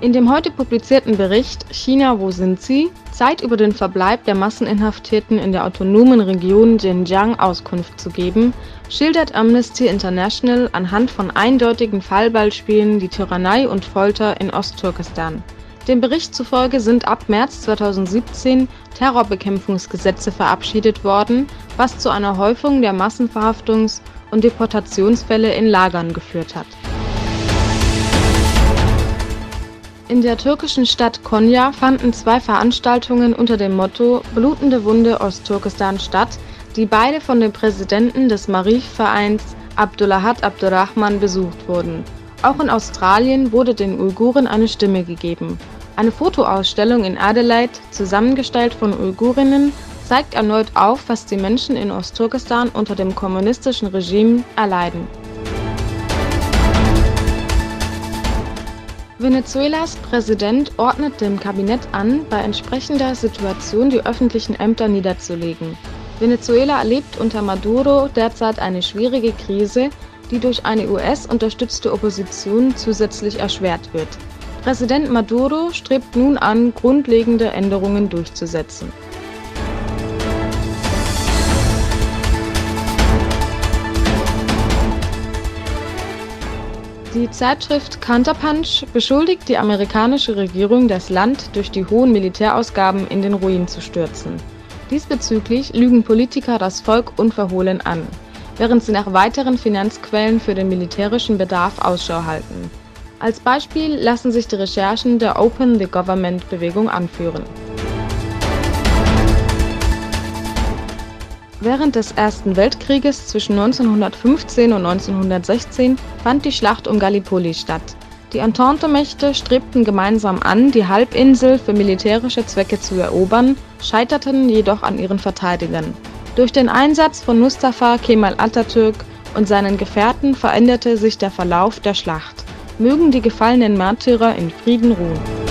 In dem heute publizierten Bericht »China, wo sind Sie?« Zeit über den Verbleib der Masseninhaftierten in der autonomen Region Xinjiang Auskunft zu geben, schildert Amnesty International anhand von eindeutigen Fallbeispielen die Tyrannei und Folter in Ostturkestan. Dem Bericht zufolge sind ab März 2017 Terrorbekämpfungsgesetze verabschiedet worden, was zu einer Häufung der Massenverhaftungs- und Deportationsfälle in Lagern geführt hat. In der türkischen Stadt Konya fanden 2 Veranstaltungen unter dem Motto »Blutende Wunde Ostturkestan« statt, die beide von dem Präsidenten des Marif-Vereins Abdulahad Abdurrahman besucht wurden. Auch in Australien wurde den Uiguren eine Stimme gegeben. Eine Fotoausstellung in Adelaide, zusammengestellt von Uigurinnen, zeigt erneut auf, was die Menschen in Ostturkestan unter dem kommunistischen Regime erleiden. Venezuelas Präsident ordnet dem Kabinett an, bei entsprechender Situation die öffentlichen Ämter niederzulegen. Venezuela erlebt unter Maduro derzeit eine schwierige Krise, die durch eine US-unterstützte Opposition zusätzlich erschwert wird. Präsident Maduro strebt nun an, grundlegende Änderungen durchzusetzen. Die Zeitschrift Counterpunch beschuldigt die amerikanische Regierung, das Land durch die hohen Militärausgaben in den Ruin zu stürzen. Diesbezüglich lügen Politiker das Volk unverhohlen an, während sie nach weiteren Finanzquellen für den militärischen Bedarf Ausschau halten. Als Beispiel lassen sich die Recherchen der Open the Government-Bewegung anführen. Während des Ersten Weltkrieges zwischen 1915 und 1916 fand die Schlacht um Gallipoli statt. Die Entente-Mächte strebten gemeinsam an, die Halbinsel für militärische Zwecke zu erobern, scheiterten jedoch an ihren Verteidigern. Durch den Einsatz von Mustafa Kemal Atatürk und seinen Gefährten veränderte sich der Verlauf der Schlacht. Mögen die gefallenen Märtyrer in Frieden ruhen.